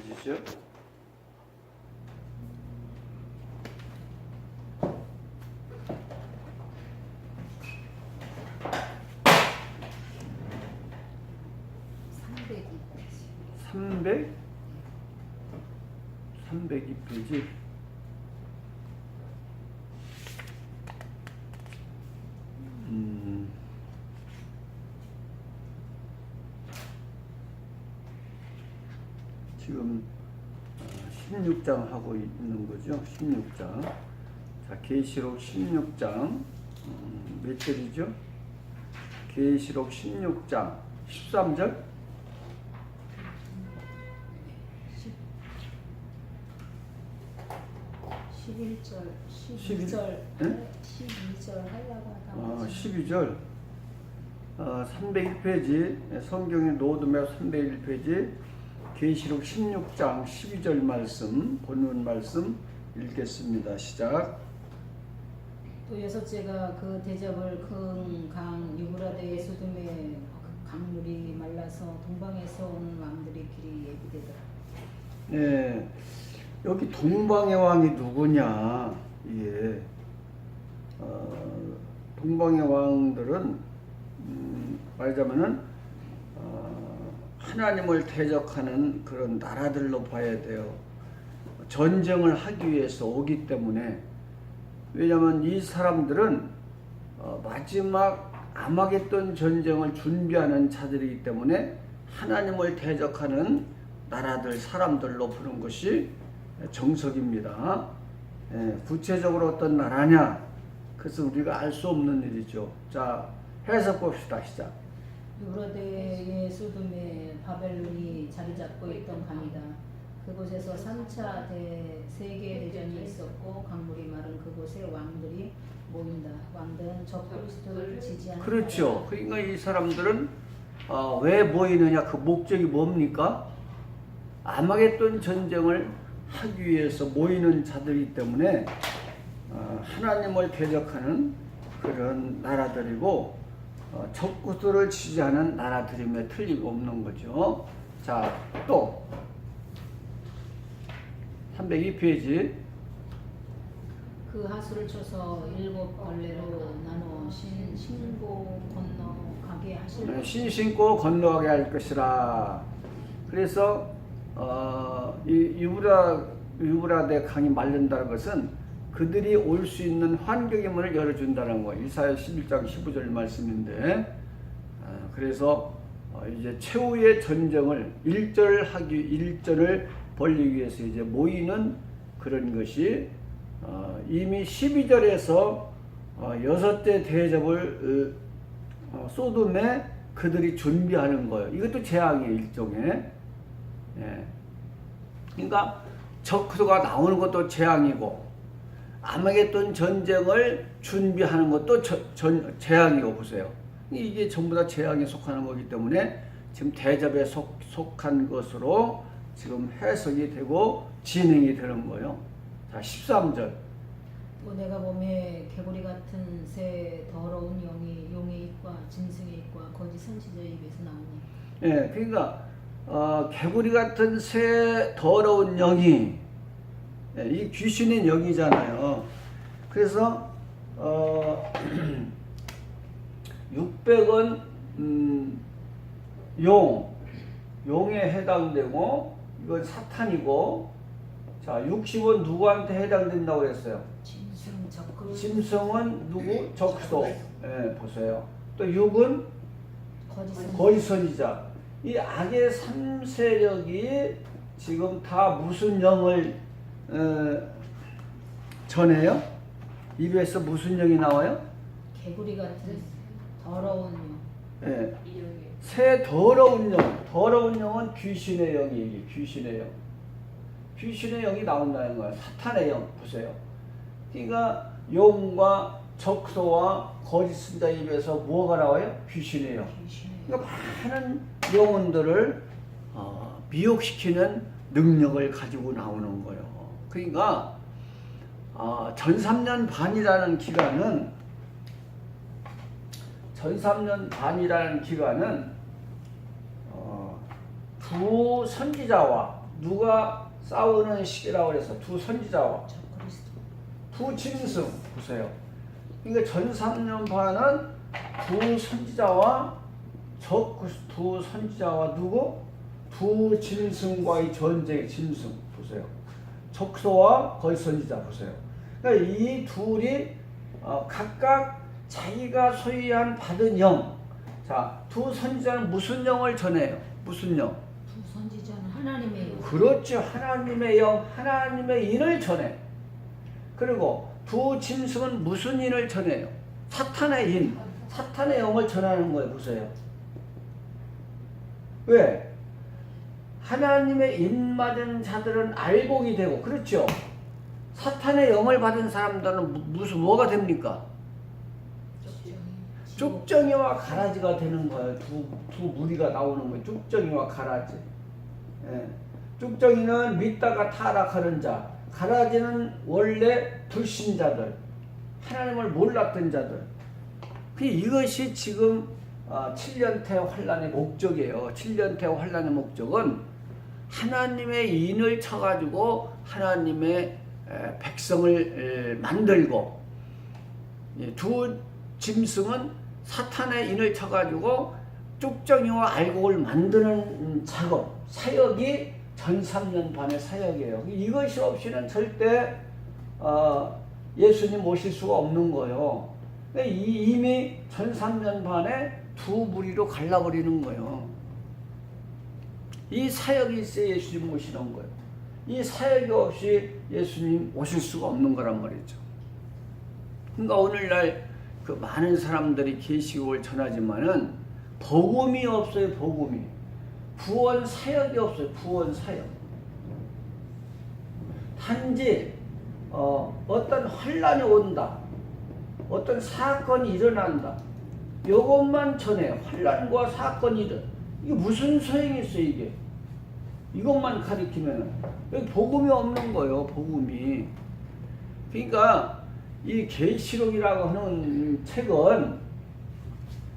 보여주시죠. 삼백 302페이지. 지금 16장 하고 있는 거죠. 16장. 자, 계시록 16장 몇 절이죠? 계시록 16장 13절. 11절, 12절, 네? 12절 하려고 하다가 12절 301페이지 성경의 노드맵 301페이지 계시록 16장 12절 말씀 본문 말씀 읽겠습니다. 시작. 또 여섯째가 그 대접을 큰 강 유브라데의 수둠에 강물이 말라서 동방에서 온 왕들의 길이 예비되더라. 네, 여기 동방의 왕이 누구냐? 예, 동방의 왕들은 말하자면은 하나님을 대적하는 그런 나라들로 봐야 돼요. 전쟁을 하기 위해서 오기 때문에. 왜냐하면 이 사람들은 마지막 아마겟돈 전쟁을 준비하는 자들이기 때문에 하나님을 대적하는 나라들, 사람들로 부른 것이 정석입니다. 구체적으로 어떤 나라냐? 그것은 우리가 알 수 없는 일이죠. 자, 해석 봅시다. 시작. 유브라데의 수둠에 바벨론이 자리 잡고 있던 강이다. 그곳에서 3차 세계 대전이 있었고 강물이 마른 그곳에 왕들이 모인다. 왕들은 적그리스도를 지지하는. 그렇죠. 그러니까 이 사람들은 왜 모이느냐? 그 목적이 뭡니까? 아마겟돈 전쟁을 하기 위해서 모이는 자들이기 때문에 하나님을 대적하는 그런 나라들이고 적그리스도를 지지하는 나라들임에 틀림없는 거죠. 자, 또 302페이지. 그 하수를 쳐서 7벌레로 나눠 신고 건너가게 하실 것이다. 신 신고 건너가게 할 것이라. 그래서 이 유브라데 강이 마른다는 것은 그들이 올 수 있는 환경의 문을 열어준다는 거예요. 이사야 11장 15절 말씀인데, 그래서 이제 최후의 전쟁을 일전을 벌리기 위해서 이제 모이는 그런 것이 이미 12절에서 여섯째 대접을 소돔에 그들이 준비하는 거예요. 이것도 재앙이에요, 일종의. 예. 그러니까 적그리스도가 나오는 것도 재앙이고 아마겟돈 전쟁을 준비하는 것도 재앙이고. 보세요. 이게 전부 다 재앙에 속하는 거기 때문에 지금 대접에 속한 것으로 지금 해석이 되고 진행이 되는 거예요. 자, 13절. 또 내가 몸에 개구리 같은 새 더러운 영이 용의 입과 짐승의 입과 거짓 선지자의 입에서 나오니. 예, 그러니까 개구리 같은 새 더러운 영이, 이 귀신의 영이잖아요. 그래서 600원 용에 해당되고 이건 사탄이고, 자 60원 누구한테 해당된다고 그랬어요? 짐승 적그리스도. 짐승은 누구? 적그리스도. 예, 보세요. 또 6은 거짓 선지자. 이 악의 3세력이 지금 다 무슨 영을 전해요? 입에서 무슨 영이 나와요? 개구리 같은 더러운 영. 예. 새 더러운 영. 더러운 영은 귀신의 영이에요. 귀신의 영. 귀신의 영이 나온다는 거예요. 사탄의 영. 보세요. 그러니까 용과 적소와 거짓 선지자 입에서 뭐가 나와요? 귀신의 영. 그러니까 많은 영혼들을 미혹시키는 능력을 가지고 나오는 거예요. 그러니까 전 3년 반이라는 기간은 주 선지자와 누가 싸우는 시기라고 그래서 두 선지자와 저 그리스도. 두 짐승 보세요. 그러니까 전 3년반은 두 선지자와 두 선지자와 누구? 두 짐승과의 전쟁. 짐승 보세요. 적소와 거의 선지자 보세요. 그러니까 이 둘이 각각 자기가 소유한 받은 영. 자, 두 선지자는 무슨 영을 전해요? 무슨 영? 두 선지자는 하나님의 영. 그렇죠. 하나님의 영, 하나님의 인을 전해. 그리고 두 짐승은 무슨 인을 전해요? 사탄의 인, 사탄의 영을 전하는 거예요. 보세요. 왜? 하나님의 인 받은 자들은 알곡이 되고, 그렇죠? 사탄의 영을 받은 사람들은 뭐가 됩니까? 쭉정이와 가라지가 되는 거예요. 두 무리가 나오는 거예요. 쭉정이와 가라지. 예. 쭉정이는 믿다가 타락하는 자, 가라지는 원래 불신자들, 하나님을 몰랐던 자들. 이것이 지금 7년태 환란의 목적이에요. 7년태 환란의 목적은 하나님의 인을 쳐가지고 하나님의 백성을 만들고, 두 짐승은 사탄의 인을 쳐가지고 쭉정이와 알곡을 만드는 작업, 사역이 전 3년 반의 사역이에요. 이것이 없이는 절대 예수님 오실 수가 없는 거예요. 이미 전 3년 반에 두 무리로 갈라버리는 거예요. 이 사역이 있어야 예수님 오시는 거예요. 이 사역이 없이 예수님 오실 수가 없는 거란 말이죠. 그러니까 오늘날 그 많은 사람들이 계시록을 전하지만은 복음이 없어요. 복음이. 구원 사역이 없어요. 구원 사역. 단지 어떤 환란이 온다, 어떤 사건이 일어난다, 이것만 전해요. 환란과 사건이 이게 무슨 소용이 있어요? 이게 이것만 가리키면은 여기 복음이 없는 거예요. 복음이. 그러니까 이 계시록이라고 하는 책은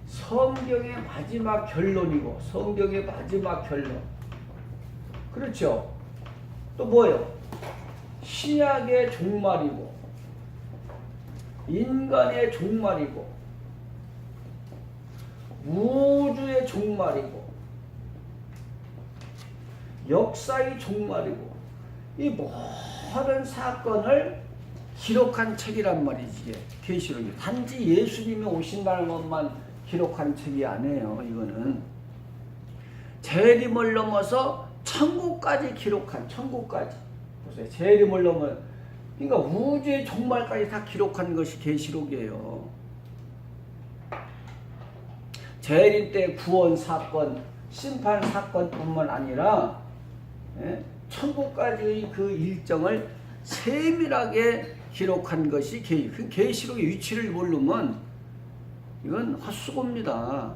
성경의 마지막 결론이고, 성경의 마지막 결론. 그렇죠? 또 뭐예요? 신약의 종말이고, 인간의 종말이고, 우주의 종말이고, 역사의 종말이고, 이 모든 사건을 기록한 책이란 말이지. 이게 계시록이 단지 예수님이 오신다는 것만 기록한 책이 아니에요. 이거는 재림을 넘어서 천국까지 기록한, 천국까지 보세요. 재림을 넘어, 그러니까 우주의 종말까지 다 기록한 것이 계시록이에요. 재림 때 구원 사건, 심판 사건뿐만 아니라 천국까지의 그 일정을 세밀하게 기록한 것이 계시록의 위치를 모르면 이건 헛수고입니다.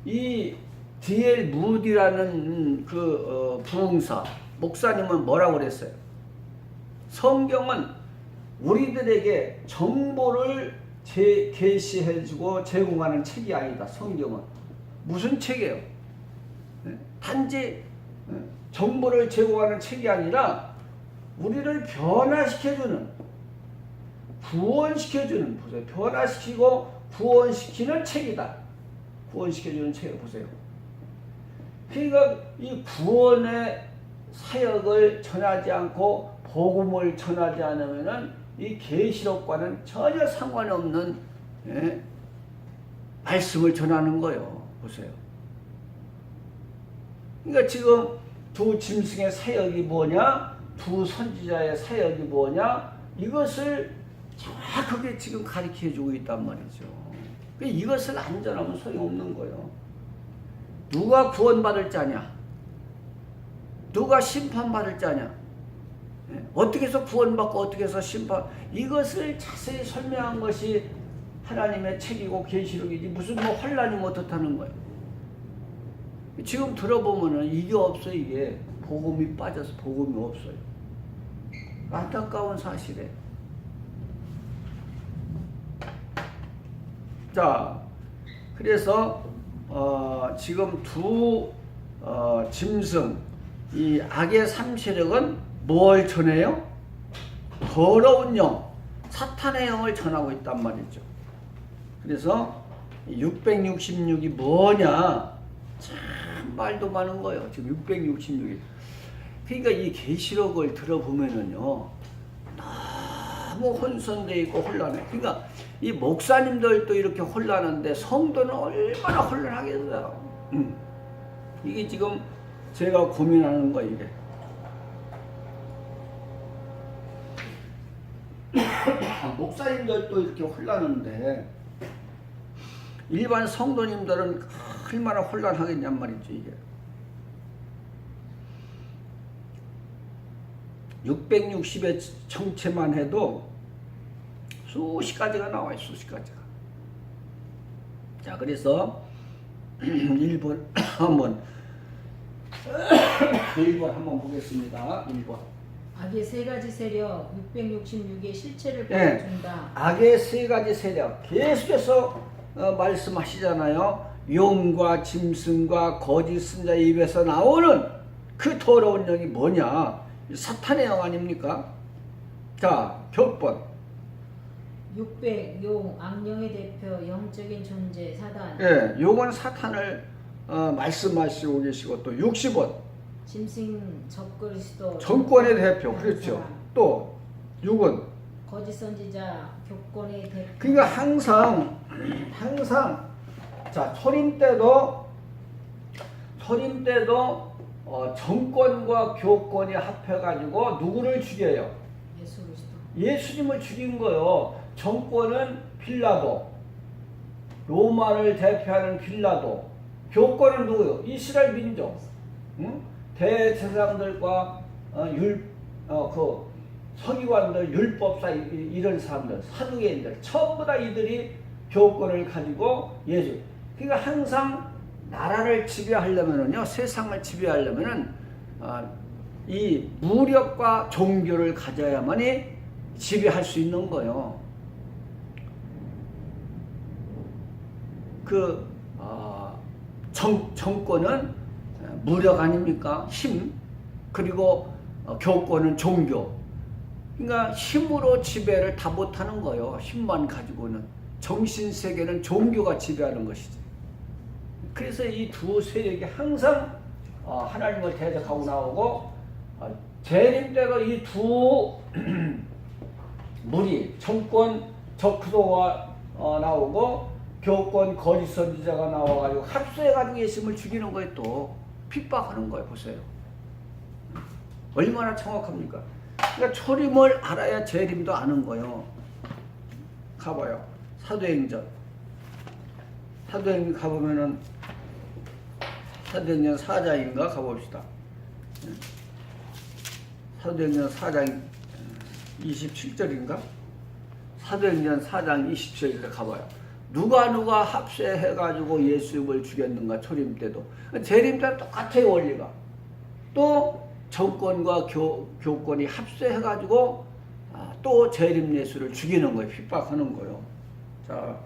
이 D.L. 무디라는 부흥사 목사님은 뭐라고 그랬어요? 성경은 우리들에게 정보를 계시해주고 제공하는 책이 아니다. 성경은 무슨 책이에요? 단지 정보를 제공하는 책이 아니라 우리를 변화시켜주는, 구원시켜주는, 보세요. 변화시키고 구원시키는 책이다. 구원시켜주는 책을 보세요. 그러니까 이 구원의 사역을 전하지 않고 복음을 전하지 않으면은 이 계시록과는 전혀 상관없는 말씀을 전하는 거예요. 보세요. 그러니까 지금 두 짐승의 사역이 뭐냐, 두 선지자의 사역이 뭐냐, 이것을 정확하게 지금 가르쳐주고 있단 말이죠. 이것을 안 전하면 소용없는 거예요. 누가 구원받을 자냐, 누가 심판받을 자냐, 어떻게 해서 구원받고 어떻게 해서 심판, 이것을 자세히 설명한 것이 하나님의 책이고 계시록이지 무슨 환란이면 어떻다는 거예요. 지금 들어보면은 이게 없어요. 이게 복음이 빠져서 복음이 없어요. 안타까운 사실이에요. 자, 그래서 지금 두 짐승, 이 악의 삼세력은 뭘 전해요? 더러운 영, 사탄의 영을 전하고 있단 말이죠. 그래서 666이 뭐냐? 참 말도 많은 거예요. 지금 666이. 그러니까 이 계시록을 들어보면은요, 너무 혼선되어 있고 혼란해. 그러니까 이 목사님들도 이렇게 혼란한데 성도는 얼마나 혼란하겠어요. 이게 지금 제가 고민하는 거예요, 이게. 목사님들도 이렇게 혼란한데 일반 성도님들은 얼마나 혼란하겠냔 말이죠, 이게. 660의 정체만 해도 수십 가지가 나와요, 수십 가지가. 자, 그래서 1번 한번 1번 한번 보겠습니다. 1번. 악의 세 가지 세력 666의 실체를 네. 보여준다. 악의 세 가지 세력 계속해서 말씀하시잖아요. 용과 짐승과 거짓 선자의 입에서 나오는 그 더러운 영이 뭐냐? 사탄의 영 아닙니까? 자, 격번. 600 용 악령의 대표 영적인 존재 사단. 예, 요건 사탄을 말씀하시고 계시고 또 60원. 짐승 적그리스도 정권의 대표. 그렇죠. 사람. 또 6원. 거짓 선지자 교권의 대표. 그러니까 항상 자, 소림 때도 정권과 교권이 합해가지고 누구를 죽여요? 예수 그리스도. 예수님을 죽인 거요. 정권은 빌라도, 로마를 대표하는 빌라도, 교권은 누구요? 이스라엘 민족, 응? 대제사장들과 그 서기관들, 율법사 이런 사람들, 사두개인들 전부 다 이들이 교권을 가지고 예수. 그러니까 항상 나라를 지배하려면은요, 세상을 지배하려면은 이 무력과 종교를 가져야만이 지배할 수 있는 거예요. 그 정권은 무력 아닙니까? 힘. 그리고 교권은 종교. 그러니까 힘으로 지배를 다 못하는 거예요. 힘만 가지고는. 정신세계는 종교가 지배하는 것이지. 그래서 이 두 세력이 항상 하나님을 대적하고 나오고, 재림 때도 이 두 무리, 정권 적그도가 나오고 교권 거짓 선지자가 나와가지고 합수해가지고 예수님을 죽이는 거에 또 핍박하는 거예요. 보세요. 얼마나 정확합니까? 그러니까 초림을 알아야 재림도 아는 거예요. 가봐요. 사도행전 가보면은 사도행전 4장인가 가봅시다. 사도행전 4장 27절인가? 사도행전 4장 27절에 가봐요. 누가 합세해가지고 예수님을 죽였는가? 초림 때도. 재림 때도 똑같아요, 원리가. 또 정권과 교권이 합세해가지고 또 재림 예수를 죽이는 거예요. 핍박하는 거예요. 자,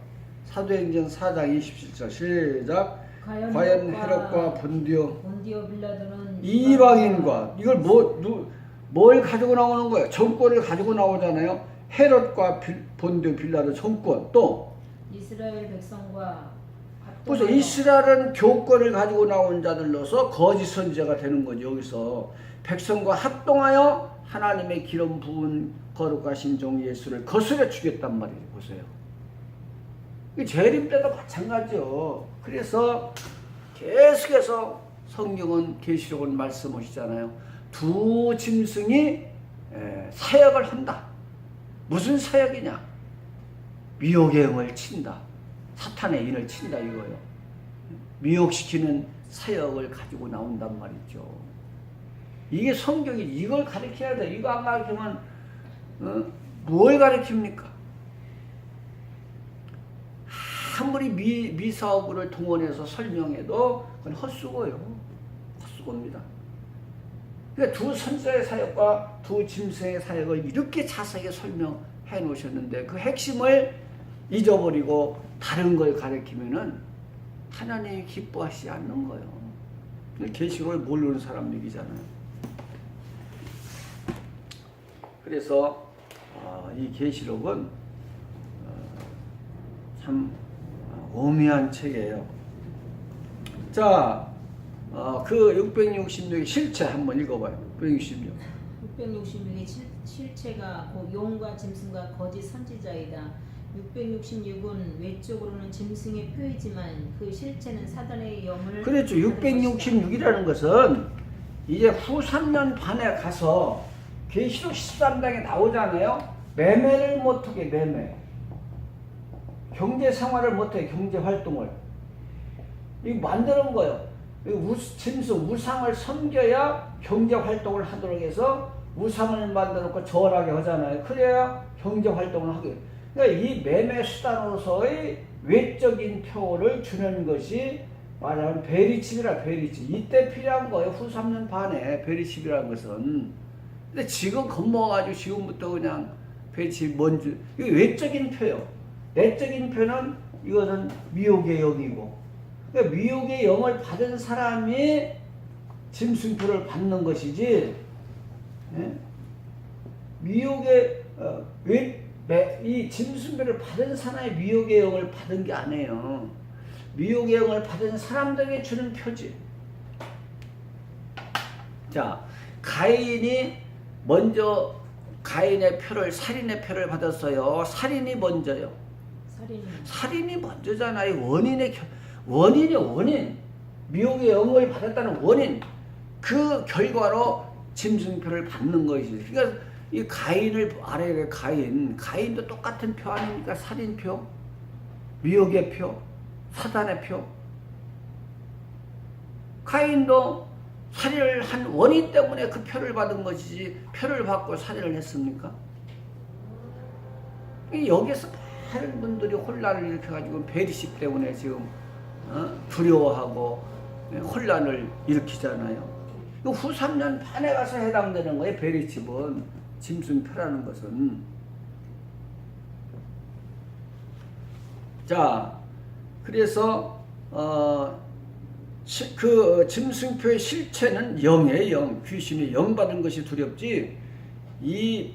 사도행전 4장 27절 시작. 과연 헤롯과 본디오 빌라도는 이방인과 이걸 뭘 가지고 나오는 거예요? 정권을 가지고 나오잖아요. 헤롯과 본디오 빌라도 정권, 또 이스라엘 백성과 그래서 이스라엘은 교권을 가지고 나온 자들로서 거짓 선지자가 되는 거죠. 여기서 백성과 합동하여 하나님의 기름 부은 거룩하신 종 예수를 거스려 죽였단 말이에요. 보세요. 재림 때도 마찬가지죠. 그래서 계속해서 성경은 계시록은 말씀하시잖아요. 두 짐승이 사역을 한다. 무슨 사역이냐? 미혹의 영을 친다. 사탄의 인을 친다 이거예요. 미혹시키는 사역을 가지고 나온단 말이죠. 이게 성경이 이걸 가르쳐야 돼. 이거 안 가르치면 뭘 가르칩니까? 아무리 미사오구를 동원해서 설명해도 그건 헛수고예요. 헛수고입니다. 그러니까 두 선자의 사역과 두 짐승의 사역을 이렇게 자세하게 설명해 놓으셨는데 그 핵심을 잊어버리고 다른 걸 가르치면은 하나님이 기뻐하시지 않는 거예요. 계시록을 모르는 사람 얘기잖아요. 그래서 이 계시록은 참 오묘한 책이에요. 자, 그 666의 실체 한번 읽어봐요. 666. 666의 실체가 곧 용과 짐승과 거짓 선지자이다. 666은 외적으로는 짐승의 표이지만 그 실체는 사단의 영을 그렇죠. 666이라는 것은 이제 후 3년 반에 가서 계시록 13장에 나오잖아요. 매매를 못하게 매매. 경제 생활을 못해 경제 활동을. 이거 만드는 거예요. 짐승 우상을 섬겨야 경제 활동을 하도록 해서 우상을 만들어 놓고 절하게 하잖아요. 그래야 경제 활동을 하게. 그러니까 이 매매 수단으로서의 외적인 표를 주는 것이 말하면 베리칩이라 베리칩. 이때 필요한 거예요. 후 3년 반에 베리칩이라는 것은. 근데 지금 겁먹어가지고 지금부터 그냥 베리칩 뭔지. 이게 외적인 표요. 내적인 표는 이거는 미혹의 영이고. 그러니까 미혹의 영을 받은 사람이 짐승표를 받는 것이지. 예? 미혹의 이 짐승표를 받은 사람이 미혹의 영을 받은 게 아니에요. 미혹의 영을 받은 사람들에게 주는 표지. 자, 가인이 먼저 가인의 표를 살인의 표를 받았어요. 살인이 먼저요. 살인이 먼저잖아요. 원인. 미혹의 영을 받았다는 원인. 그 결과로 짐승표를 받는 것이지. 그러니까 이 가인을 알아야 돼. 가인도 똑같은 표 아닙니까? 살인표, 미혹의 표, 사단의 표. 가인도 살인을 한 원인 때문에 그 표를 받은 것이지 표를 받고 살인을 했습니까? 여기서 많은 분들이 혼란을 일으켜가지고 베리십 때문에 지금 두려워하고 혼란을 일으키잖아요. 후 3년 반에 가서 해당되는 거예요. 베리칩은 짐승표라는 것은. 자, 그래서 그 짐승표의 실체는 영이에요. 영. 귀신이 영 받은 것이 두렵지. 이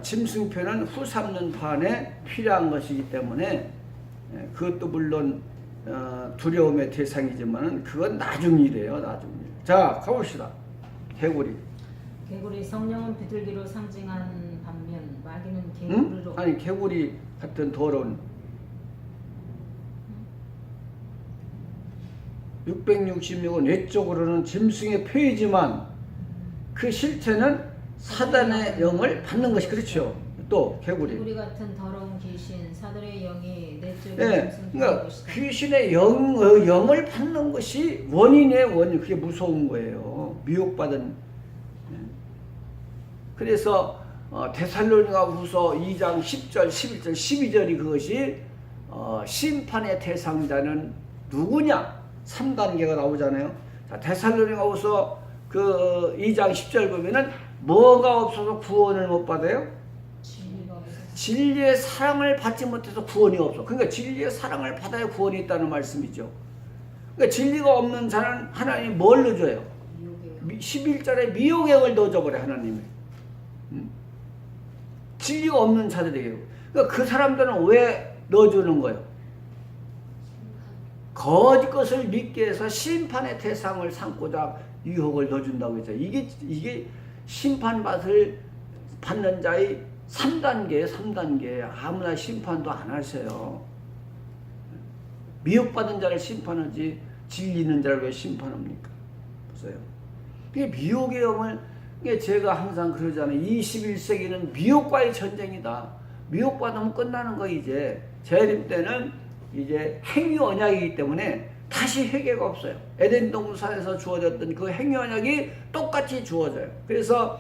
짐승표는 후 3년 반에 필요한 것이기 때문에 그것도 물론 두려움의 대상이지만 그건 나중 일이에요. 나중 일. 자, 가봅시다. 개구리. 개구리 성령은 비둘기로 상징한 반면 마귀는 개구리로. 응? 아니 개구리 같은 더러운. 666은 외적으로는 짐승의 표이지만 그 실체는 사단의 영을 받는 것이 그렇죠. 또 개구리 같은 더러운 귀신 사단의 영이 내적인 짐승. 그러니까 귀신의 영을 받는 것이 원인의 원인. 그게 무서운 거예요. 미혹받은. 그래서 데살로니가후서 2장 10절, 11절, 12절이 그것이 심판의 대상자는 누구냐? 3단계가 나오잖아요. 자, 데살로니가후서 그 2장 10절 보면은 뭐가 없어서 구원을 못 받아요? 진리의 사랑을 받지 못해서 구원이 없어. 그러니까 진리의 사랑을 받아야 구원이 있다는 말씀이죠. 그러니까 진리가 없는 자는 하나님이 뭘 넣어줘요? 11절에 미혹의 영을 넣어줘버려 하나님이. 진리가 없는 자들에게. 그러니까 그 사람들은 왜 넣어주는 거예요? 거짓 것을 믿게 해서 심판의 대상을 삼고자 유혹을 넣어준다고 했죠. 이게 심판받을 받는 자의 3단계예요. 3단계. 아무나 심판도 안 하세요. 미혹받은 자를 심판하지 진리 있는 자를 왜 심판합니까? 보세요. 이게 미혹의 영을, 이게 제가 항상 그러잖아요. 21세기는 미혹과의 전쟁이다. 미혹받으면 끝나는 거. 이제 재림 때는 이제 행위 언약이기 때문에 다시 회개가 없어요. 에덴 동산에서 주어졌던 그 행위 언약이 똑같이 주어져요. 그래서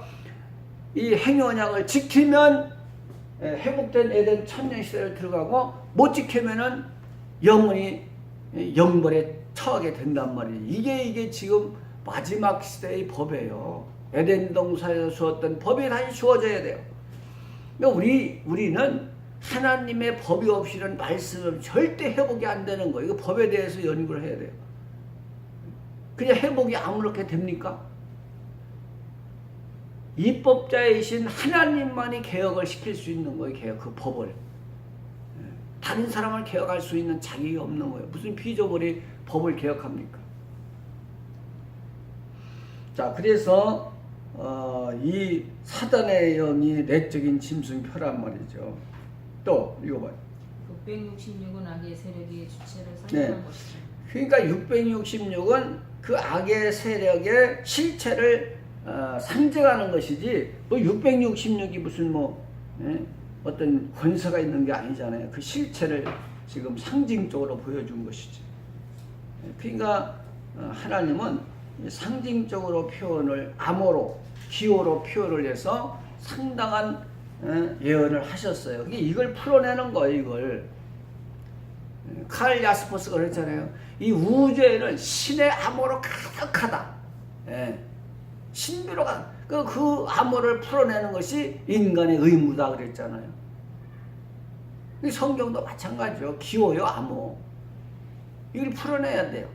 이 행위 언약을 지키면 회복된 에덴 천년 시대를 들어가고 못 지키면은 영원히 영벌에 처하게 된단 말이에요. 이게 지금 마지막 시대의 법이에요. 에덴 동산에서 주었던 법이 다시 주어져야 돼요. 그러니까 우리는 하나님의 법이 없이는 말씀은 절대 회복이 안 되는 거예요. 이거 법에 대해서 연구를 해야 돼요. 그냥 회복이 아무렇게 됩니까? 입법자이신 하나님만이 개혁을 시킬 수 있는 거예요. 개혁, 그 법을. 다른 사람을 개혁할 수 있는 자격이 없는 거예요. 무슨 피조물이 법을 개혁합니까? 자, 그래서 이 사단의 영이 내적인 짐승표란 말이죠. 또 읽어봐요. 666은 악의 세력이 주체를 상징한 것이죠. 그러니까 666은 그 악의 세력의 실체를 상징하는 것이지, 또 666이 무슨 어떤 권세가 있는 게 아니잖아요. 그 실체를 지금 상징적으로 보여준 것이지. 그러니까 하나님은 상징적으로 표현을, 암호로, 기호로 표현을 해서 상당한 예언을 하셨어요. 이걸 풀어내는 거예요. 이걸 칼 야스퍼스가 그랬잖아요. 이 우주에는 신의 암호로 가득하다. 신비로가 그 암호를 풀어내는 것이 인간의 의무다 그랬잖아요. 성경도 마찬가지죠. 기호요, 암호. 이걸 풀어내야 돼요.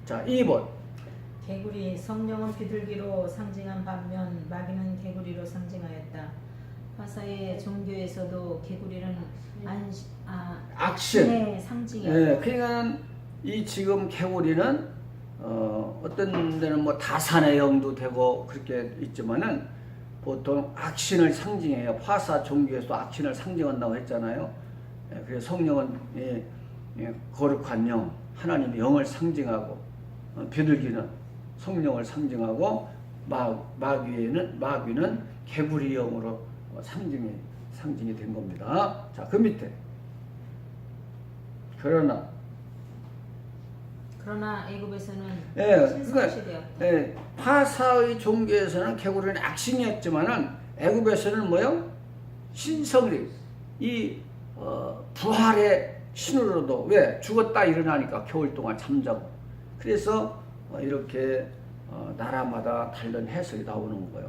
자, 2번. 개구리, 성령은 비둘기로 상징한 반면 마귀는 개구리로 상징하였다. 화사의 종교에서도 개구리는 악신의 상징이었다. 그러니까 이 지금 개구리는 어떤 데는 다산의 영도 되고 그렇게 있지만은 보통 악신을 상징해요. 화사 종교에서 악신을 상징한다고 했잖아요. 그래서 성령은 거룩한 영, 하나님의 영을 상징하고, 비둘기는 성령을 상징하고, 마귀는 개구리 영으로 상징이 된 겁니다. 자, 그 밑에 그러나 애굽에서는 그러니까 신성시되었다. 파사의 종교에서는 개구리는 악신이었지만은 애굽에서는 뭐요? 신성리, 이 부활의 신으로도, 왜? 죽었다 일어나니까 겨울 동안 잠자고. 그래서 이렇게 나라마다 다른 해석이 나오는 거예요.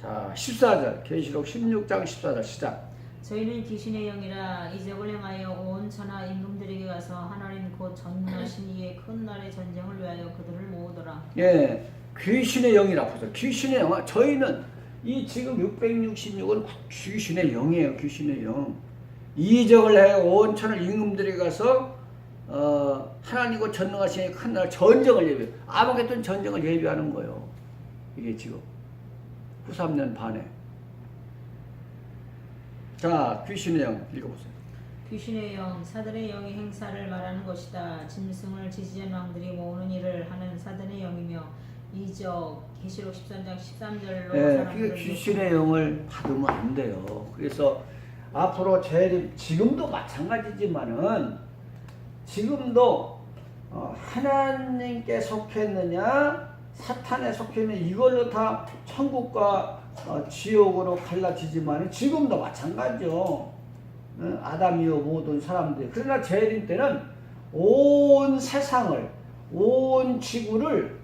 자, 14절, 계시록 16장 14절 시작. 저희는 귀신의 영이라 이적을 행하여 온 천하 임금들에게 가서 하나님 곧 전능하신 이의 큰 날의 전쟁을 위하여 그들을 모으더라. 귀신의 영이라 보세요. 귀신의 영. 저희는 이 지금 666은 귀신의 영이에요. 귀신의 영. 이적을 해요. 온 천하 임금들에게 가서 하나님 곧 전능하신 이의 큰 날 전쟁을 예비해. 아마겟돈 전쟁을 예비하는 거예요. 이게 지금 후 3년 반에. 자, 귀신의 영 읽어보세요. 귀신의 영, 사단의 영의 행사를 말하는 것이다. 짐승을 지지한 왕들이 모으는 일을 하는 사단의 영이며 이적, 계시록 13장 13절로 그 귀신의 영을 받으면 안 돼요. 그래서 앞으로 재림, 지금도 마찬가지지만은 지금도 하나님께 속했느냐 사탄에 속했느냐 이걸로 다 천국과 지옥으로 갈라지지만 지금도 마찬가지죠. 아담이요 모든 사람들. 그러나 재림 때는 온 세상을, 온 지구를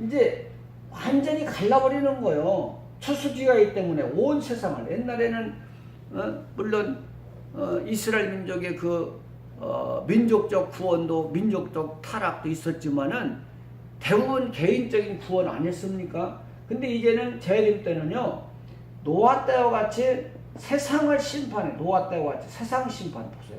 이제 완전히 갈라버리는 거예요. 초수지가이기 때문에 온 세상을. 옛날에는 물론 이스라엘 민족의 그 민족적 구원도, 민족적 타락도 있었지만은 대부분 개인적인 구원 안 했습니까? 근데 이제는 재림 때는요, 노아 때와 같이 세상을 심판해. 노아 때와 같이 세상 심판 보세요.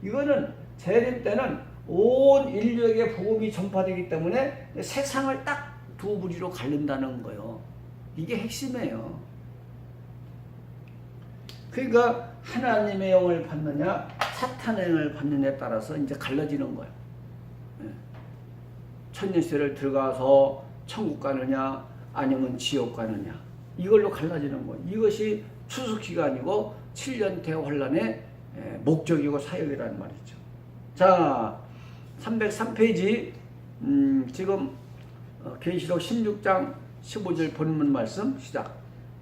이거는 재림 때는 온 인류에게 복음이 전파되기 때문에 세상을 딱 두 부리로 갈른다는 거예요. 이게 핵심이에요. 그러니까 하나님의 영을 받느냐 사탄의 영을 받느냐에 따라서 이제 갈라지는 거예요. 천년세를 들어가서 천국 가느냐 아니면 지옥 가느냐 이걸로 갈라지는 거예요. 이것이 추수기간이고 7년 대환란의 목적이고 사역이라는 말이죠. 자, 303페이지 지금 계시록 16장 15절 본문 말씀 시작.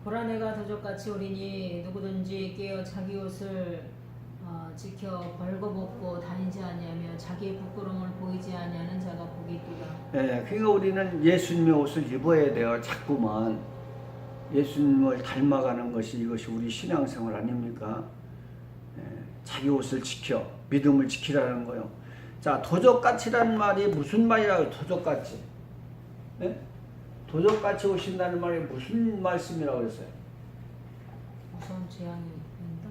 보라 내가 도적같이 오리니 누구든지 깨어 자기 옷을 지켜 벌거벗고 다니지 아니하며 자기의 부끄러움을 보이지 아니하는 자가 복이 있도다. 그러니까 우리는 예수님의 옷을 입어야 돼요. 자꾸만 예수님을 닮아가는 것이 이것이 우리 신앙생활 아닙니까? 자기 옷을 지켜 믿음을 지키라는 거요. 자, 도적같이라는 말이 무슨 말이라고 도적같이? 네? 도적같이 오신다는 말이 무슨 말씀이라고 그랬어요? 무서운 재앙이 온다.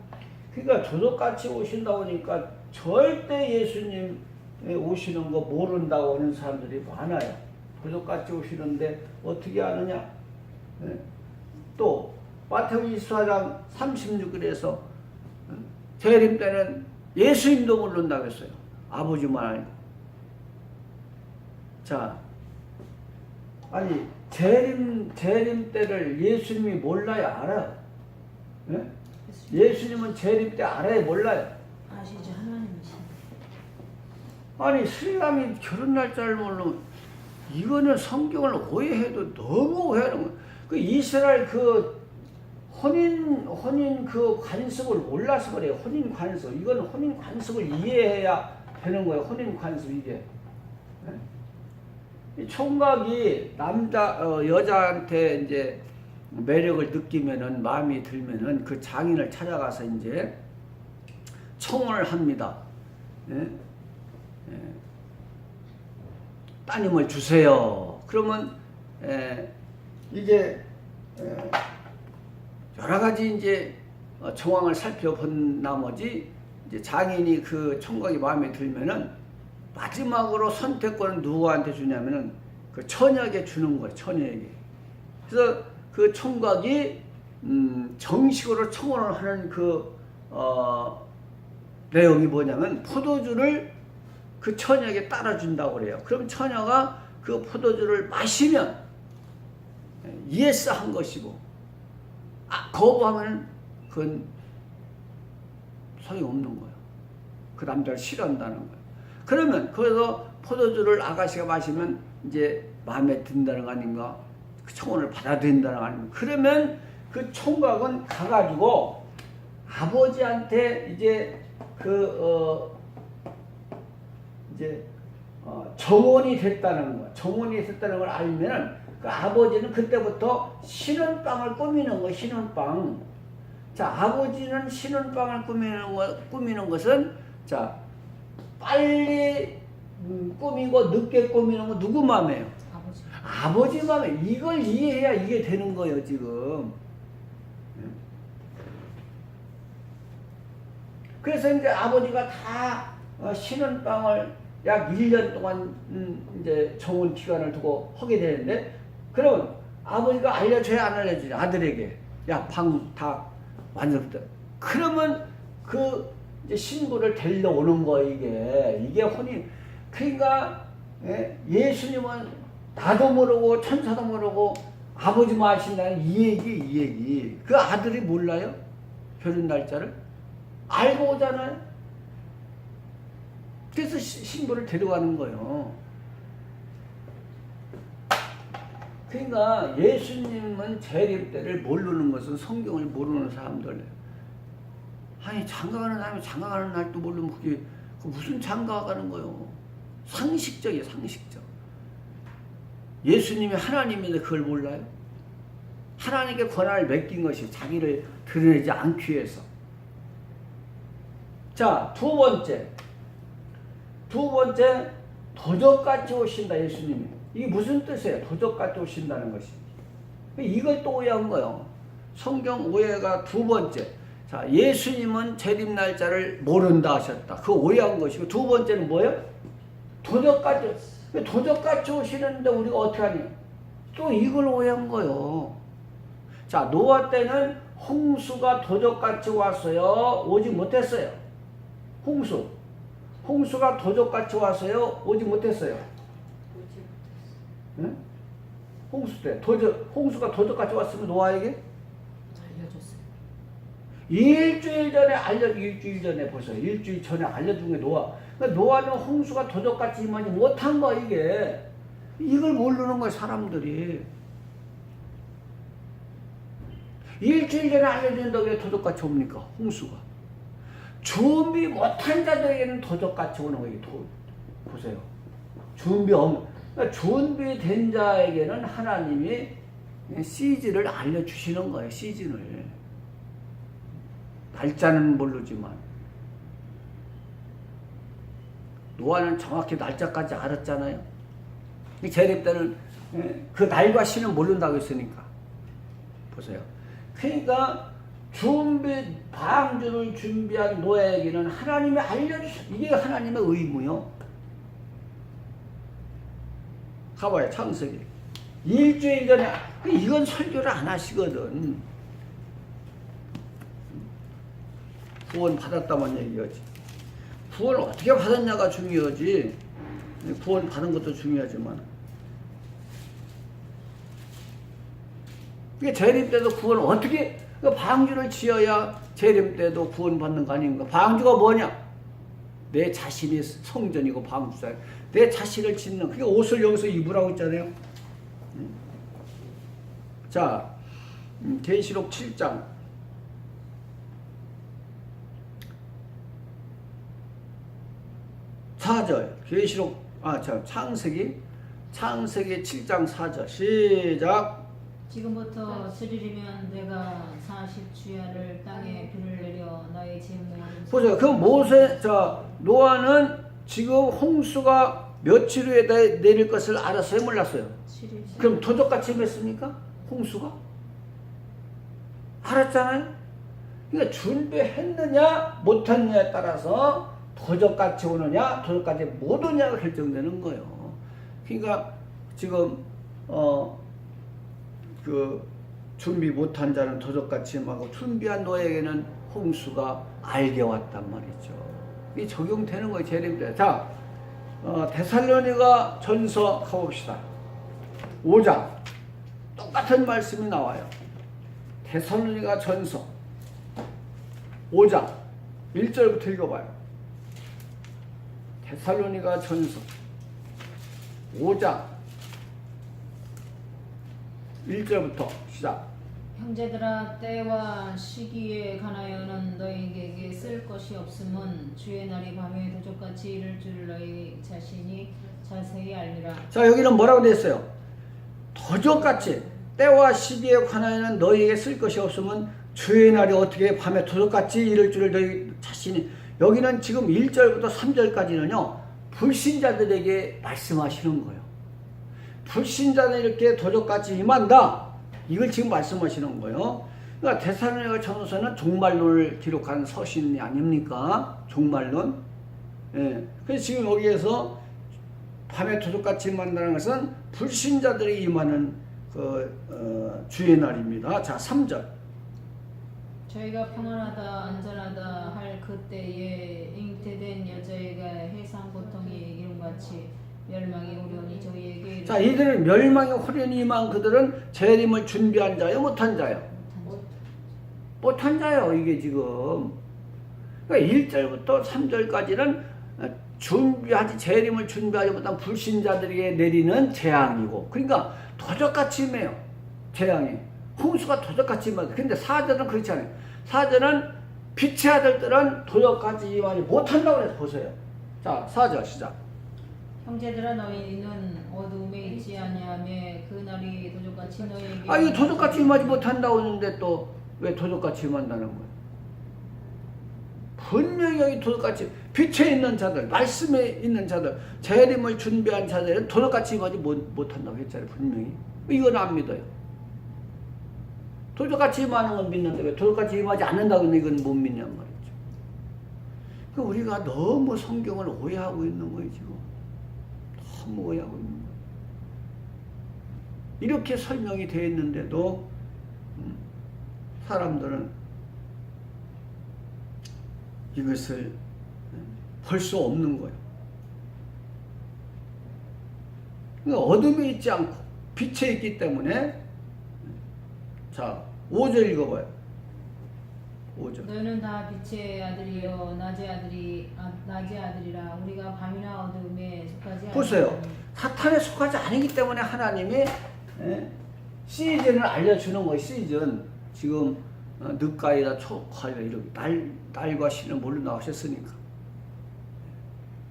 그러니까 도적같이 오신다고 하니까 절대 예수님 오시는 거 모른다고 하는 사람들이 많아요. 도적같이 오시는데 어떻게 아느냐? 네? 또 마태복음 24장 36절에서 재림 때는 예수님도 모른다고 했어요. 아버지만 아니고. 자, 아니 재림 때를 예수님이 몰라요, 알아요? 네? 예수님은 재림 때 알아요, 몰라요? 아시죠? 하나님이신. 아니 신랑이 결혼 날짜를 모르면 이거는 성경을 오해해도 너무 오해하는 거예요. 그 이스라엘 그 혼인 그 관습을 몰라서 그래요. 혼인 관습. 이건 혼인 관습을 이해해야 되는 거예요. 혼인 관습 이게. 이 총각이 여자한테 이제 매력을 느끼면은 마음이 들면은 그 장인을 찾아가서 이제 청혼을 합니다. 예? 예. 따님을 주세요. 그러면 이제 여러 가지 이제 정황을 살펴본 나머지 이제 장인이 그 총각이 마음에 들면은 마지막으로 선택권은 누구한테 주냐면은 그 처녀에게 주는 거예요. 처녀에게. 그래서 그 총각이 정식으로 청혼을 하는 그 내용이 뭐냐면 포도주를 그 처녀에게 따라준다고 그래요. 그럼 처녀가 그 포도주를 마시면 예스 한 것이고 거부하면 그건 소용없는 거예요. 그 남자를 싫어한다는 거예요. 그러면 그래서 포도주를 아가씨가 마시면 이제 마음에 든다는 거 아닌가? 그 청혼을 받아들인다는 거 아닌가? 그러면 그 총각은 가가지고 아버지한테 이제 정혼이 됐다는 거, 정혼이 됐다는 걸 알면은 그 아버지는 그때부터 신혼방을 꾸미는 거, 신혼방. 자, 아버지는 신혼방을 꾸미는 것은 자 빨리 꾸미고 늦게 꾸미는 거 누구 마음이에요? 아버지 마음에. 이걸 이해해야 이게 되는 거예요, 지금. 그래서 이제 아버지가 다 신혼방을 약 1년 동안 이제 정혼 기간을 두고 하게 되는데, 그러면 아버지가 알려줘야 안 알려주냐, 아들에게. 야, 방 다 완성됐다. 그러면 그 이제 신부를 데려오는 거, 이게 혼인. 그러니까 예수님은 나도 모르고 천사도 모르고 아버지만 아신다는 이 얘기. 그 아들이 몰라요? 결혼 날짜를? 알고 오잖아요? 그래서 신부를 데려가는 거예요. 그러니까 예수님은 재림 때를 모르는 것은 성경을 모르는 사람들. 아니 장가가는 사람이 장가가는 날도 모르면 그게 무슨 장가가는 거예요? 상식적이에요, 상식적. 예수님이 하나님인데 그걸 몰라요? 하나님께 권한을 맡긴 것이 자기를 드러내지 않기 위해서. 자, 두 번째 도적같이 오신다, 예수님이. 이게 무슨 뜻이에요? 도적같이 오신다는 것이. 이걸 또 오해한 거예요. 성경 오해가 두 번째. 자, 예수님은 재림 날짜를 모른다 하셨다. 그거 오해한 것이고, 두 번째는 뭐예요? 도적같이 오시는데 우리가 어떻게 하냐? 또 이걸 오해한 거예요. 자, 노아 때는 홍수가 도적같이 왔어요? 오지 못했어요? 홍수가 도적같이 왔어요? 오지 못했어요? 응? 홍수 때 홍수가 도적같이 왔으면 노아에게 알려줬어요. 일주일 전에 벌써 일주일 전에 알려준 게 노아. 그러니까 노아는 홍수가 도적같이 임하지 못한 거야, 이게. 이걸 모르는 거야, 사람들이. 일주일 전에 알려준다고 왜 도적같이 옵니까? 홍수가. 준비 못한 자들에게는 도적같이 오는 거예요. 보세요. 그러니까 준비된 자에게는 하나님이 시즌을 알려주시는 거예요. 시즌을. 날짜는 모르지만. 노아는 정확히 날짜까지 알았잖아요. 재림 때는 그 날과 시는 모른다고 했으니까. 보세요. 그러니까 방주를 준비한 노아에게는 하나님이 알려주셨. 이게 하나님의 의무요. 가봐요. 창세기. 일주일 전에 이건 설교를 안 하시거든. 구원 받았다만 얘기하지. 구원을 어떻게 받았냐가 중요하지. 구원 받은 것도 중요하지만. 그게 재림 때도 구원을 어떻게 방주를 지어야 재림 때도 구원 받는 거 아닌가? 방주가 뭐냐? 내 자신이 성전이고 방주잖아요. 내 자신을 짓는. 그게 옷을 여기서 입으라고 했잖아요. 자, 계시록 7장. 4절. 계시록 창세기 7장 4절. 시작. 지금부터 7일이면 내가 40주야를 땅에 비를 내려 너의 짐을 보세요. 그 노아는 지금 홍수가 며칠 후에 내릴 것을 알았어요? 몰랐어요? 7일. 그럼 도적같이 임했습니까? 홍수가? 알았잖아요? 그러니까 준비했느냐 못했느냐에 따라서 도적같이 오느냐 도적같이 못 오느냐가 결정되는 거예요. 그러니까 지금 그 준비 못한 자는 도적같이 임하고 준비한 노아에게는 홍수가 알게 왔단 말이죠. 이게 적용되는 거예요. 재림 때. 자, 데살로니가 전서 가봅시다. 5장 똑같은 말씀이 나와요. 데살로니가 전서 5장 1절부터 읽어봐요. 데살로니가 전서 5장 1절부터 시작. 형제들아 때와 시기에 관하여는 너희에게 쓸 것이 없음은 주의 날이 밤에 도적같이 이를 줄 너희 자신이 자세히 알리라. 자, 여기는 뭐라고 되어 있어요? 도적같이 때와 시기에 관하여는 너희에게 쓸 것이 없으면 주의 날이 어떻게 밤에 도적같이 이를 줄 너희 자신이. 여기는 지금 1절부터 3절까지는요 불신자들에게 말씀하시는 거예요. 불신자는 이렇게 도적같이 임한다. 이걸 지금 말씀하시는 거예요. 그러니까 데살로니가 전서는 종말론을 기록한 서신이 아닙니까? 종말론. 예. 그래서 지금 여기에서 밤에 도적같이 임한다는 것은 불신자들이 임하는 주의 날입니다. 자, 3절. 저희가 평안하다 안전하다 할 그때에 잉태된 여자애가 해상 고통이 이름같이 멸망이 오려니 저희에게. 자, 이들은 멸망이 호련히 임한 그들은 재림을 준비한 자요, 못한 자요? 못한 자요. 이게 지금 그러니까 1절부터 3절까지는 재림을 준비하지 못한 불신자들에게 내리는 재앙이고, 그러니까 도적같이 임해요. 재앙이 홍수가 도적같이 임한다. 근데 4절은 그렇지 않아요. 4절은 빛의 아들들은 도적같이 임하지 못한다고 해서 보세요. 자, 4절 시작. 형제들아 너희는 어두움에 있지 아니하며 그 날이 도적같이 너희에게. 이거 도적같이 임하지 못한다고 했는데 또 왜 도적같이 임한다는 거예요? 분명히 여기 도적같이 빛에 있는 자들, 말씀에 있는 자들, 재림을 준비한 자들은 도적같이 임하지 못한다고 했잖아요. 분명히. 이건 안 믿어요. 도적같이 임하는 건 믿는데 왜 도적같이 임하지 않는다고 하면 이건 못 믿냔 말이죠. 그러니까 우리가 너무 성경을 오해하고 있는 거예요. 지금 너무 오해하고 있는 거예요. 이렇게 설명이 되어 있는데도 사람들은 이것을 볼 수 없는 거예요. 그러니까 어둠에 있지 않고 빛에 있기 때문에. 자, 5절 읽어봐요. 5절. 너희는 다 빛의 아들이요 낮의 아들이라. 우리가 밤이나 어둠에 속하지 않으니. 보세요. 사탄에 속하지 아니기 때문에 하나님이 시즌을 알려주는 거예요. 시즌. 지금 늦가이다 초가이다 이렇게 날과 시는 뭘로 나오셨으니까.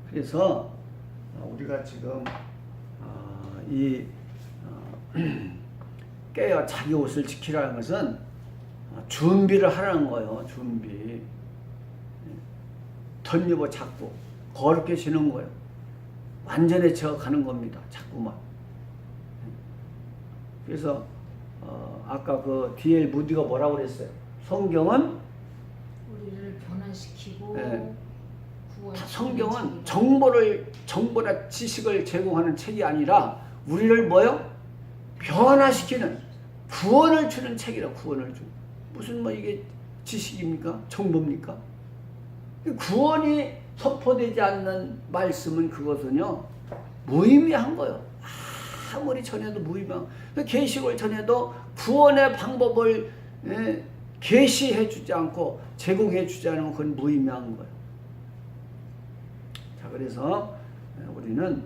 그래서 우리가 지금 깨어 자기 옷을 지키라는 것은 준비를 하라는 거예요. 준비. 덧입어 잡고 거룩해 지는 거예요. 완전해져 가는 겁니다. 자꾸만. 그래서 아까 그 D.L. 무디가 뭐라고 그랬어요? 성경은 우리를 변화시키고 네. 구원시키는 성경은 책이다. 정보나 지식을 제공하는 책이 아니라 우리를 뭐요? 변화시키는 구원을 주는 책이라. 구원을 주는. 무슨 뭐 이게 지식입니까? 정보입니까? 구원이 선포되지 않는 말씀은 그것은요 무의미한 거예요. 아무리 전해도 무의미한. 계시록을 전해도 구원의 방법을 계시해 주지 않고 제공해 주지 않으면 그건 무의미한 거예요. 자, 그래서 우리는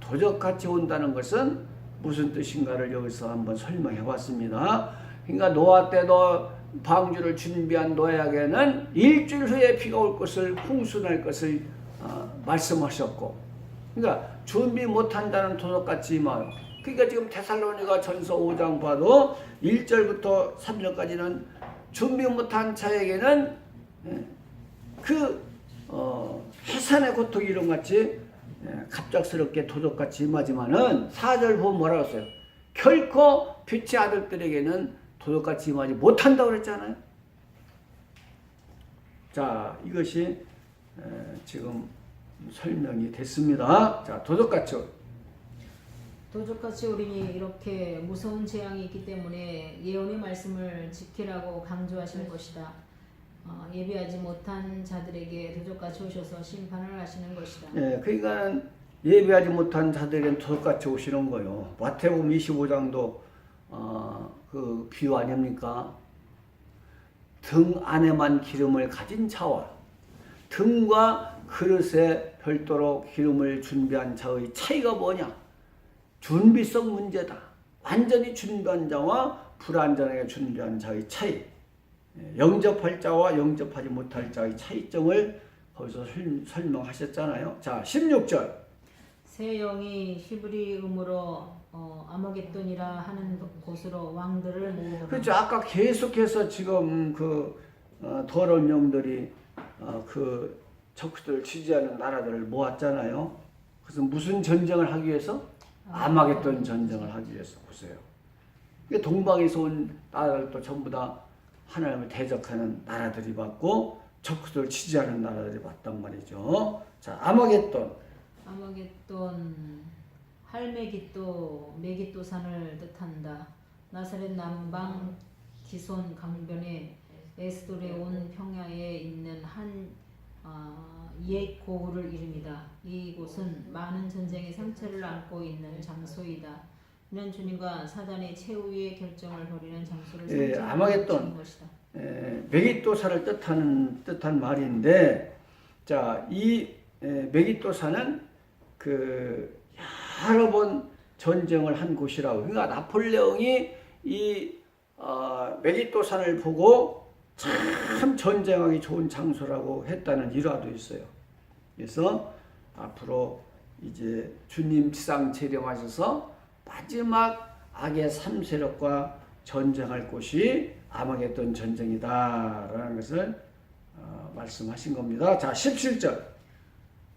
도적같이 온다는 것은 무슨 뜻인가를 여기서 한번 설명해 봤습니다. 그러니까 노아 때도 방주를 준비한 노아에게는 일주일 후에 비가 올 것을, 홍수날 것을 말씀하셨고, 그러니까 준비 못한다는 도적같이 임하여. 그러니까 지금 데살로니가 전서 5장 봐도 1절부터 3절까지는 준비 못한 자에게는 해산의 고통이 이런 같이 갑작스럽게 도적같이 임하지만은 4절 보면 뭐라고 했어요? 결코 빛의 아들들에게는 도적같이 임하지 못한다고 그랬잖아요. 자, 이것이 지금 설명이 됐습니다. 자, 도적같이 우리는 이렇게 무서운 재앙이 있기 때문에 예언의 말씀을 지키라고 강조하시는 것이다. 예비하지 못한 자들에게 도적같이 오셔서 심판을 하시는 것이다. 예, 그러니까 예비하지 못한 자들에게는 도적같이 오시는 거예요. 마태복음 25장도 그 비유 아닙니까? 등 안에만 기름을 가진 자와 등과 그릇에 별도로 기름을 준비한 자의 차이가 뭐냐? 준비성 문제다. 완전히 준비한 자와 불완전하게 준비한 자의 차이. 영접할 자와 영접하지 못할 자의 차이점을 거기서 설명하셨잖아요. 자, 16절. 새 영이 히브리음으로 아마겟돈이라 하는 곳으로 왕들을 모으더라. 그렇죠. 아까 계속해서 지금 더러운 영들이 그 적들을 지지하는 나라들을 모았잖아요. 그래서 무슨 전쟁을 하기 위해서? 아마겟돈 전쟁을 하기 위해서. 보세요. 동방에서 온 나라들도 전부 다 하나님을 대적하는 나라들이 맞고 적들을 지지하는 나라들이 맞단 말이죠. 자, 아마겟돈. 할메기또 메기또 산을 뜻한다. 나사렛 남방 기손 강변에 에스돌에 온 평야에 있는 한 옛 고을을 이름이다. 이곳은 많은 전쟁의 상처를 안고 있는 장소이다. 이는 주님과 사단의 최후의 결정을 벌이는 장소를 상징하는 것이다. 메기또사를 뜻한 말인데, 자, 이 메기또사는 그 여러 번 전쟁을 한 곳이라고. 그러니까 나폴레옹이 이 메기또산을 보고 참 전쟁하기 좋은 장소라고 했다는 일화도 있어요. 그래서 앞으로 이제 주님 지상 재림하셔서 마지막 악의 3세력과 전쟁할 곳이 아마겟돈 전쟁이다라는 것을 말씀하신 겁니다. 자, 17절.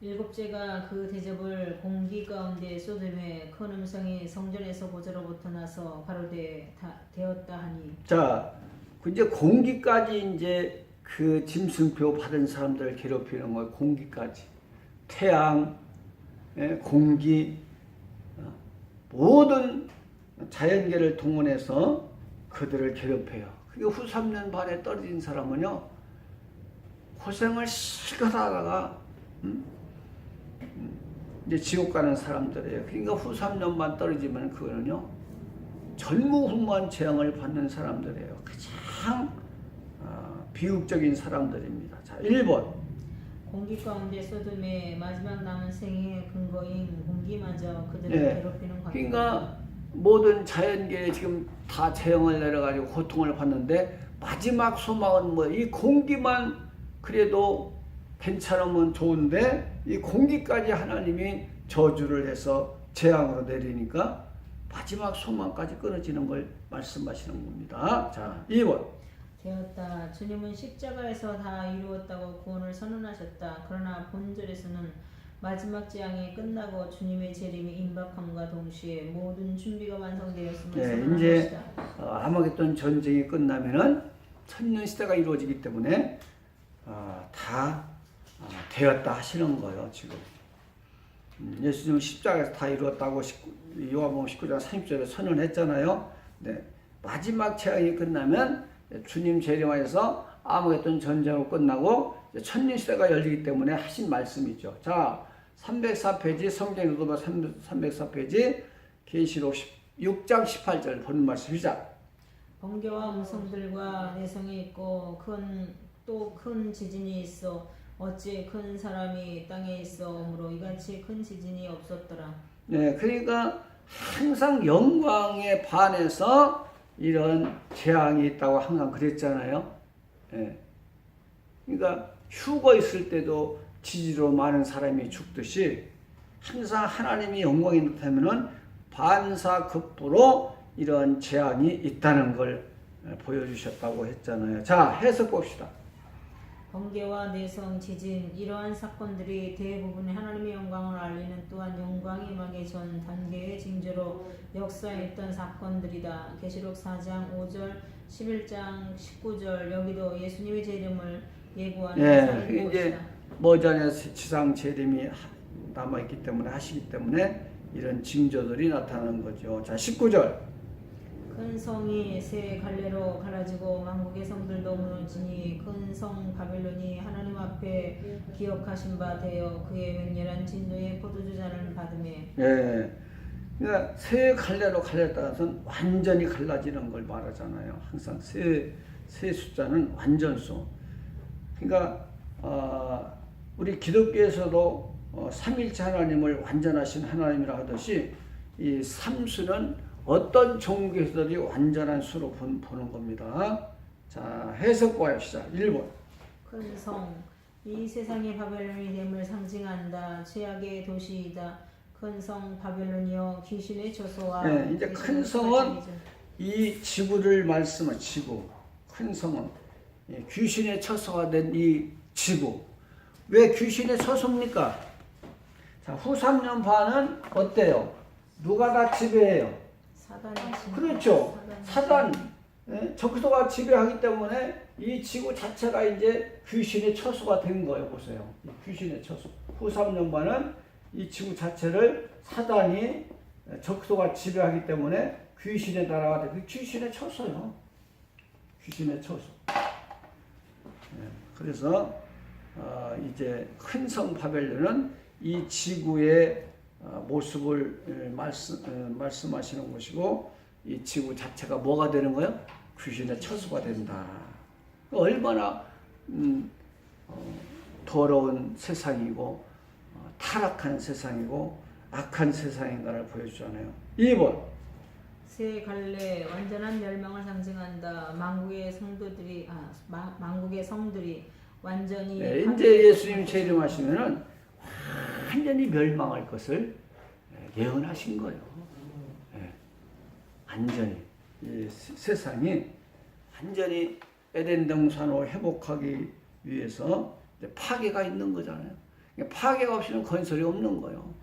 일곱째가 그 대접을 공기 가운데 쏟음에 큰 음성이 성전에서 보좌로부터 나서 가로되었다 하니. 자, 이제 공기까지 이제 그 짐승표 받은 사람들을 괴롭히는 거예요. 공기까지. 태양, 공기, 모든 자연계를 동원해서 그들을 괴롭혀요. 그게 후 3년 반에 떨어진 사람은요, 고생을 실컷 하다가 이제 지옥 가는 사람들이에요. 그러니까 후 3년 반 떨어지면 그거는요, 전무후무한 재앙을 받는 사람들이에요. 가장 비극적인 사람들입니다. 자, 1번. 공기 가운데 소돔의 마지막 남은 생의 근거인 공기마저 그들을 괴롭히는 과정. 그러니까 모든 자연계에 지금 다 재앙을 내려가지고 고통을 받는데 마지막 소망은 뭐 이 공기만 그래도 괜찮으면 좋은데 이 공기까지 하나님이 저주를 해서 재앙으로 내리니까 마지막 소망까지 끊어지는 걸 말씀하시는 겁니다. 자, 2번. 되었다. 주님은 십자가에서 다 이루었다고 구원을 선언하셨다. 그러나 본절에서는 마지막 재앙이 끝나고 주님의 재림이 임박함과 동시에 모든 준비가 완성되었음을 네, 선언하시다. 이제 아마겟돈 전쟁이 끝나면은 천년 시대가 이루어지기 때문에 다 되었다 하시는 거예요 지금. 예수님은 십자가에서 다 이루었다고 요한복음 19장 30절에 선언했잖아요. 네, 마지막 재앙이 끝나면 주님 재림하여서 아마겟돈 전쟁으로 끝나고 천년 시대가 열리기 때문에 하신 말씀이죠. 자, 304페이지 성경 읽어봐. 304페이지 계시록 6장 18절 보는 말씀 시작. 번개와 음성들과 내성이 있고 또 큰 지진이 있어 어찌 큰 사람이 땅에 있어오므로 이같이 큰 지진이 없었더라. 네, 그러니까 항상 영광에 반해서 이런 재앙이 있다고 항상 그랬잖아요. 네. 그러니까 휴거 있을 때도 지지로 많은 사람이 죽듯이 항상 하나님이 영광이 나타나면은 반사급부로 이런 재앙이 있다는 걸 보여주셨다고 했잖아요. 자, 해석 봅시다. 번개와 내성, 지진 이러한 사건들이 대부분의 하나님의 영광을 알리는 또한 영광이 임하기 전 단계의 징조로 역사에 있던 사건들이다. 계시록 4장 5절, 11장 19절 여기도 예수님의 재림을 예고하는 네, 이제 머지않아 지상 재림이 남아있기 때문에 하시기 때문에 이런 징조들이 나타나는 거죠. 자, 19절. 큰 성이 새 갈래로 갈라지고 만국의 성들도 무너지니 큰 성 바벨론이 하나님 앞에 기억하신 바 되어 그의 맹렬한 진노의 포도주잔을 받으매. 예. 그러니까 새 갈래로 갈렸다는 것은 완전히 갈라지는 걸 말하잖아요. 항상 새 숫자는 완전수. 그러니까 우리 기독교에서도 삼일체 하나님을 완전하신 하나님이라 하듯이 이 삼수는 어떤 종교에서도 완전한 수로 보는 겁니다. 자, 해석과 시작. 1번. 큰 성, 이 세상의 바벨론이 됨을 상징한다. 죄악의 도시이다. 큰 성 바벨론이여 귀신의 처소와. 네, 이제 큰 성은 이 지구를 말씀한 지구. 큰 성은 귀신의 처소가 된 이 지구. 왜 귀신의 처소입니까? 자, 후 3년 반은 어때요? 누가 다 지배해요? 그렇죠. 사단, 적그리스도가 지배하기 때문에 이 지구 자체가 이제 귀신의 처소가 된 거예요. 보세요. 귀신의 처소. 후 3년 반은 이 지구 자체를 사단이 적그리스도가 지배하기 때문에 귀신의 나라가 돼. 귀신의 처소요. 귀신의 처소. 그래서 이제 큰 성 바벨론은 이 지구의 모습을 말씀하시는 것이고 이 지구 자체가 뭐가 되는 거예요? 귀신의 처소가 된다. 얼마나 더러운 세상이고 타락한 세상이고 악한 세상인가를 보여주잖아요. 2번. 새 갈래 완전한 멸망을 상징한다. 만국의 성들이 완전히. 네, 이제 예수님 재림하시면은 완전히 멸망할 것을 예언하신 거예요. 네, 완전히 이 세상이 완전히 에덴 동산을 회복하기 위해서 파괴가 있는 거잖아요. 파괴가 없이는 건설이 없는 거예요.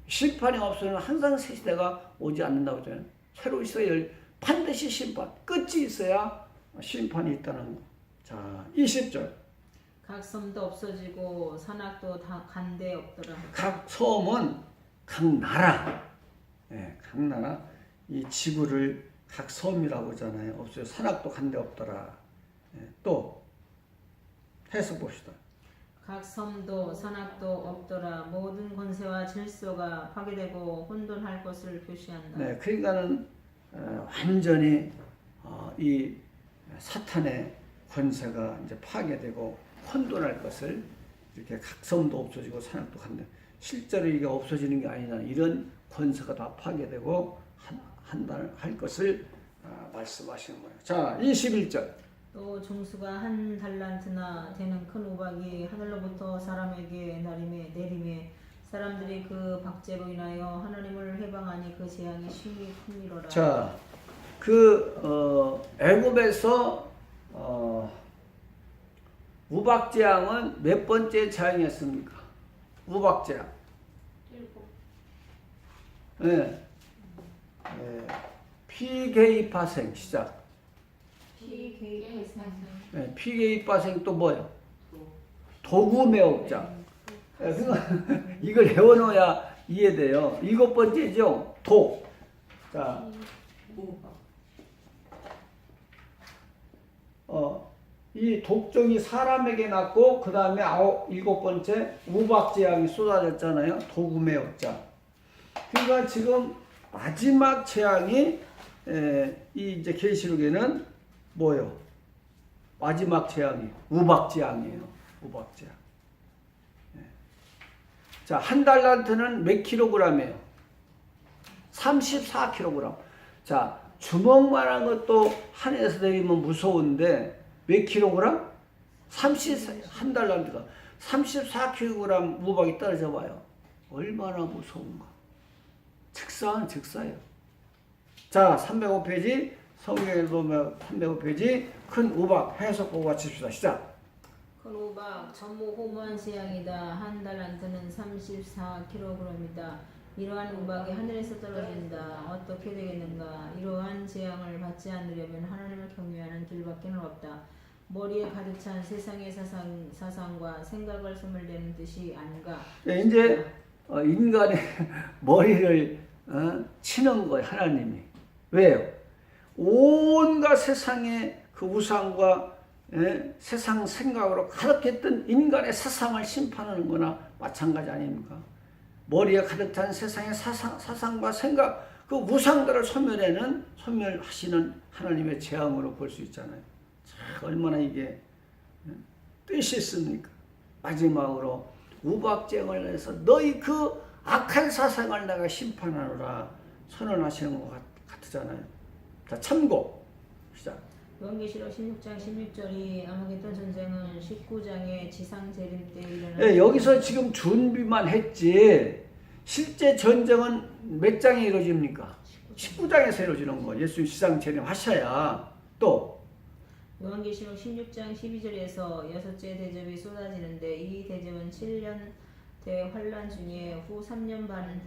심판이 없으면 항상 새 시대가 오지 않는다고 하잖아요. 새로 있어야 반드시 심판, 끝이 있어야 심판이 있다는 거. 자, 20절. 각 섬도 없어지고 산악도 다 간데 없더라. 각 섬은 각 나라, 각 나라 이 지구를 각 섬이라고 하잖아요. 없어요. 산악도 간데 없더라. 또 해석 봅시다. 각 섬도 산악도 없더라. 모든 권세와 질서가 파괴되고 혼돈할 것을 표시한다. 네, 그러니까는 완전히 이 사탄의 권세가 이제 파괴되고 혼돈할 것을 이렇게 각 섬도 없어지고 산악도 간다. 실제로 이게 없어지는 게 아니라 이런 권세가 다 파괴되고 할 것을 말씀하시는 거예요. 자, 21절. 또 중수가 한 달란트나 되는 큰 우박이 하늘로부터 사람에게 내림에 사람들이 그 박제로 인하여 하나님을 회방하니 그 재앙이 심히 크니로라. 자, 애굽에서 우박재앙은 몇 번째 재앙이었습니까? 우박재앙. 7. 예. 피개입파생 시작. 피개입파생. 예, 피개입파생 또 뭐예요? 도구매혹장. 예, 그러니까 이걸 외워놓아야 이해돼요. 7번째죠. 독. 자, 이 독종이 사람에게 났고 그 다음에 7번째 우박재앙이 쏟아졌잖아요. 도구매혹장. 그러니까 지금 마지막 재앙이 이 이제 계시록에는 뭐예요? 마지막 재앙이 우박재앙이에요. 우박재앙. 자, 한 달란트는 몇 킬로그램이에요? 34kg. 자, 주먹만한 것도 하늘에서 내리면 무서운데 몇 킬로그램? 한 달란트가 34kg 우박이 떨어져 봐요. 얼마나 무서운가. 즉사는 즉사예요. 자, 305페이지 성경에 보면 305페이지 큰 우박 해석 보고 마칩시다. 시작. 큰 우박 전무후무한 재앙이다. 한 달란트는 34kg이다. 이러한 우박이 하늘에서 떨어진다. 어떻게 되겠는가? 이러한 재앙을 받지 않으려면 하나님을 경외하는 길밖에 없다. 머리에 가득 찬 세상의 사상과 생각을 소멸되는 뜻이 아닌가? 네, 이제 인간의 머리를 치는 거예요. 하나님이. 왜요? 온갖 세상의 그 우상과 세상 생각으로 가득했던 인간의 사상을 심판하는 거나 마찬가지 아닙니까? 머리에 가득 찬 세상의 사상과 생각, 그 우상들을 소멸하시는 하나님의 재앙으로 볼 수 있잖아요. 참 얼마나 이게 뜻이 있습니까? 마지막으로 우박쟁을 해서 너희 그 악한 사상을 내가 심판하노라 선언하시는 것 같으잖아요. 자, 참고 시작. 요한계시록 16장 16절이 아마겟돈 전쟁은 19장의 지상 재림 때 일어나. 네, 여기서 지금 준비만 했지 실제 전쟁은 몇 장에 이루어집니까? 19장에서 이루어지는 거. 예수 지상 재림 하셔야. 또 요한계시록 16장 12절에서 여섯째 대접이 쏟아지는데 이 대접은 7년 대환란 중에 후 3년 반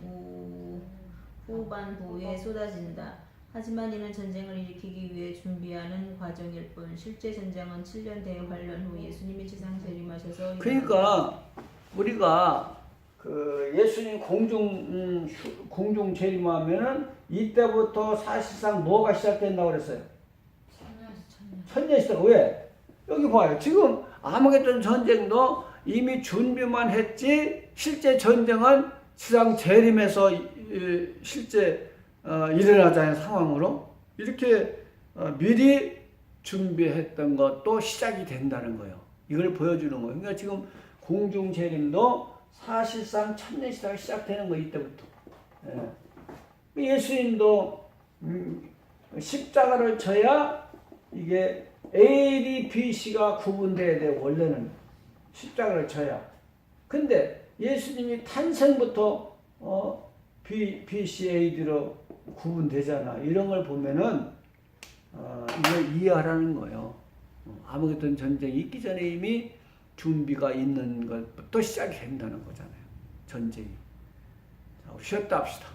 후반부에 쏟아진다. 하지만 이는 전쟁을 일으키기 위해 준비하는 과정일 뿐 실제 전쟁은 7년 대환란 후 예수님이 지상 재림하셔서. 그러니까 우리가 그 예수님 공중 재림하면은 이때부터 사실상 뭐가 시작된다고 그랬어요? 천년 시대. 왜? 여기 봐요. 지금 아마겟돈 전쟁도 이미 준비만 했지 실제 전쟁은 지상 재림에서 실제 일어나자는 상황으로 이렇게 미리 준비했던 것도 시작이 된다는 거예요. 이걸 보여주는 거예요. 그러니까 지금 공중 재림도 사실상 천년 시대가 시작되는 거 이때부터. 예수님도 십자가를 져야 이게 A, B, C가 구분돼야 돼. 원래는 십자가를 져야. 근데 예수님이 탄생부터 B, C, A, D로 구분되잖아. 이런 걸 보면은 이걸 이해하라는 거예요. 아마겟돈 전쟁이 있기 전에 이미 준비가 있는 것부터 시작이 된다는 거잖아요. 전쟁이. 자, 우리 쉬었다 합시다.